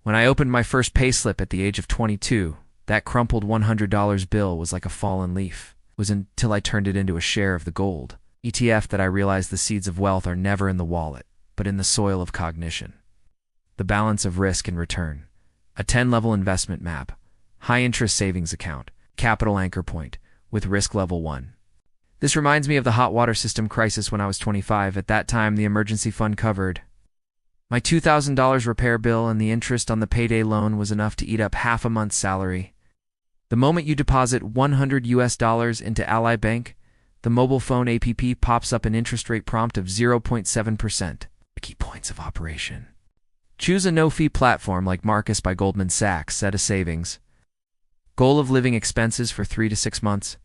When I opened my first payslip at the age of 22, that crumpled $100 bill was like a fallen leaf. It was until I turned it into a share of the gold ETF that I realized the seeds of wealth are never in the wallet, but in the soil of cognition. The balance of risk and return. A 10-level investment map. High-interest savings account. Capital anchor point. With risk level 1. This reminds me of the hot water system crisis when I was 25. At that time, the emergency fund covered my $2,000 repair bill, and the interest on the payday loan was enough to eat up half a month's salary. The moment you deposit $100 into Ally Bank, the mobile phone app pops up an interest rate prompt of 0.7%. Key points of operation. Choose a no-fee platform like Marcus by Goldman Sachs. Set a savings goal of living expenses for 3 to 6 months.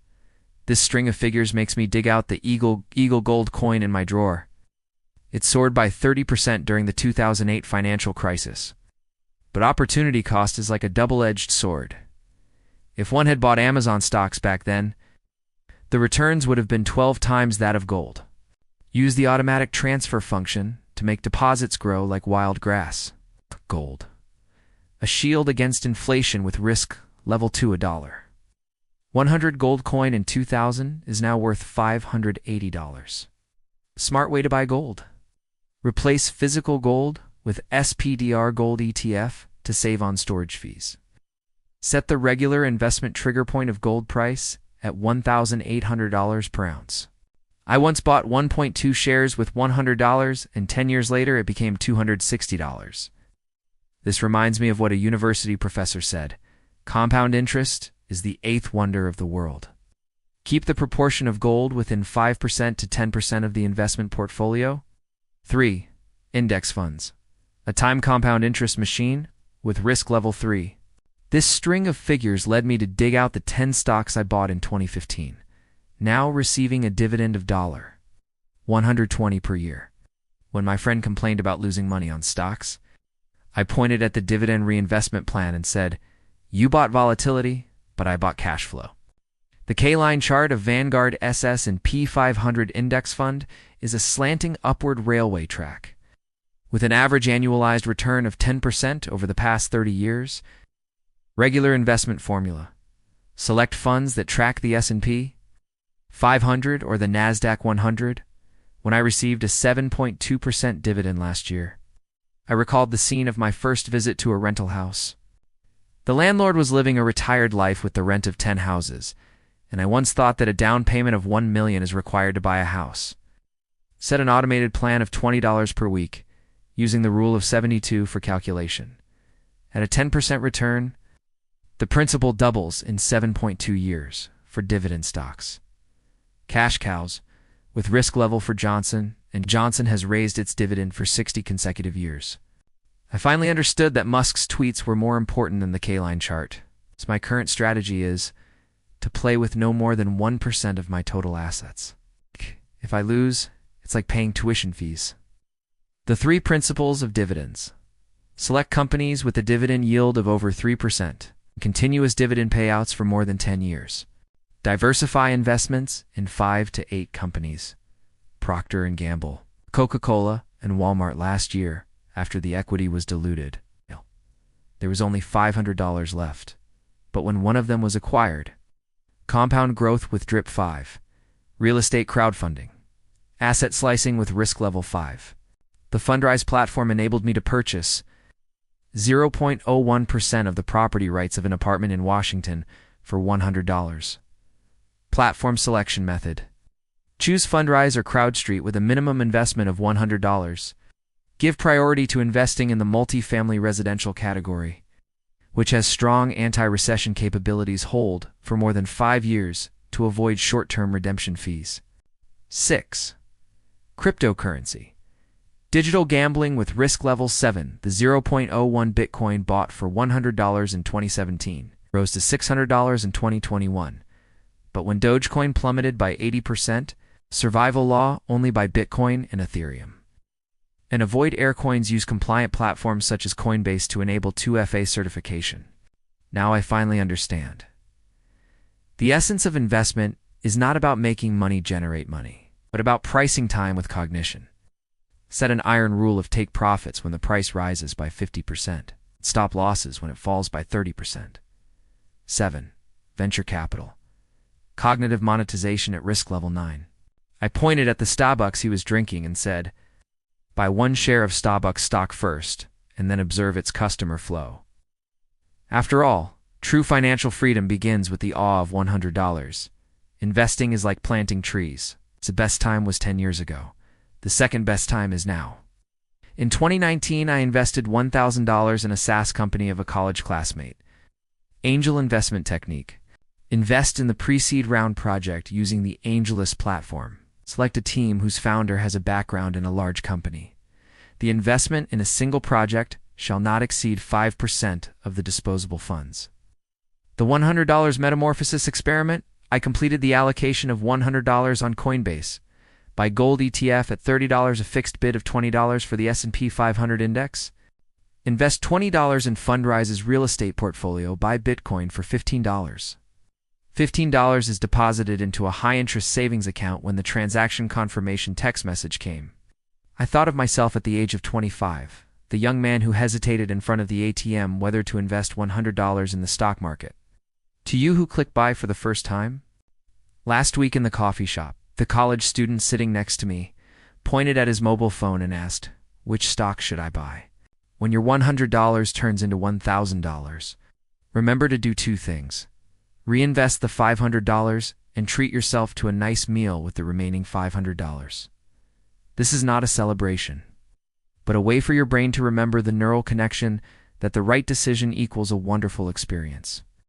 This string of figures makes me dig out the Eagle Gold coin in my drawer. It soared by 30% during the 2008 financial crisis. But opportunity cost is like a double-edged sword. If one had bought Amazon stocks back then, the returns would have been 12 times that of gold. Use the automatic transfer function to make deposits grow like wild grass. Gold. A shield against inflation with risk level 2 $1. 100 gold coin in 2000 is now worth $580. Smart way to buy gold. Replace physical gold with SPDR Gold ETF to save on storage fees. Set the regular investment trigger point of gold price at $1,800 per ounce. I once bought 1.2 shares with $100, and 10 years later it became $260. This reminds me of what a university professor said. Compound interest is the 8th wonder of the world. Keep the proportion of gold within 5% to 10% of the investment portfolio. 3. Index funds. A time compound interest machine with risk level 3. This string of figures led me to dig out the 10 stocks I bought in 2015, now receiving a dividend of $120 per year. When my friend complained about losing money on stocks, I pointed at the dividend reinvestment plan and said, "You bought volatility, but I bought cash flow." The K-line chart of Vanguard S&P 500 Index Fund is a slanting upward railway track. With an average annualized return of 10% over the past 30 years, regular investment formula. Select funds that track the S&P 500 or the NASDAQ 100. When I received a 7.2% dividend last year, I recalled the scene of my first visit to a rental house. The landlord was living a retired life with the rent of 10 houses, and I once thought that a down payment of $1 million is required to buy a house. Set an automated plan of $20 per week, using the rule of 72 for calculation. At a 10% return, the principal doubles in 7.2 years for dividend stocks. Cash cows, with risk level for Johnson, and Johnson has raised its dividend for 60 consecutive years. I finally understood that Musk's tweets were more important than the K-line chart. So my current strategy is to play with no more than 1% of my total assets. If I lose, it's like paying tuition fees. The 3 principles of dividends. Select companies with a dividend yield of over 3%, continuous dividend payouts for more than 10 years. Diversify investments in 5 to 8 companies. Procter & Gamble, Coca-Cola, and Walmart last year, after the equity was diluted, there was only $500 left. But when one of them was acquired, compound growth with DRIP 5, real estate crowdfunding, asset slicing with risk level 5. The Fundrise platform enabled me to purchase 0.01% of the property rights of an apartment in Washington for $100. Platform selection method. Choose Fundrise or CrowdStreet with a minimum investment of $100. Give priority to investing in the multifamily residential category, which has strong anti-recession capabilities. Hold for more than 5 years to avoid short-term redemption fees. 6. Cryptocurrency. Digital gambling with risk level 7. The 0.01 Bitcoin bought for $100 in 2017 rose to $600 in 2021. But when Dogecoin plummeted by 80%, survival law only by Bitcoin and Ethereum. And avoid aircoins. Use compliant platforms such as Coinbase to enable 2FA certification. Now I finally understand. The essence of investment is not about making money generate money, but about pricing time with cognition. Set an iron rule of take profits when the price rises by 50%. Stop losses when it falls by 30%. 7. Venture capital. Cognitive monetization at risk level 9. I pointed at the Starbucks he was drinking and said, "Buy one share of Starbucks stock first, and then observe its customer flow." After all, true financial freedom begins with the awe of $100. Investing is like planting trees. The best time was 10 years ago. The second best time is now. In 2019, I invested $1,000 in a SaaS company of a college classmate. Angel investment technique. Invest in the pre-seed round project using the AngelList platform. Select a team whose founder has a background in a large company. The investment in a single project shall not exceed 5% of the disposable funds. The $100 metamorphosis experiment. I completed the allocation of $100 on Coinbase. Buy gold ETF at $30, a fixed bid of $20 for the S&P 500 index. Invest $20 in Fundrise's real estate portfolio. Buy Bitcoin for $15. $15 is deposited into a high-interest savings account when the transaction confirmation text message came. I thought of myself at the age of 25, the young man who hesitated in front of the ATM whether to invest $100 in the stock market. To you who click buy for the first time? Last week in the coffee shop, the college student sitting next to me pointed at his mobile phone and asked, "Which stock should I buy?" When your $100 turns into $1,000, remember to do two things. Reinvest the $500 and treat yourself to a nice meal with the remaining $500. This is not a celebration, but a way for your brain to remember the neural connection that the right decision equals a wonderful experience.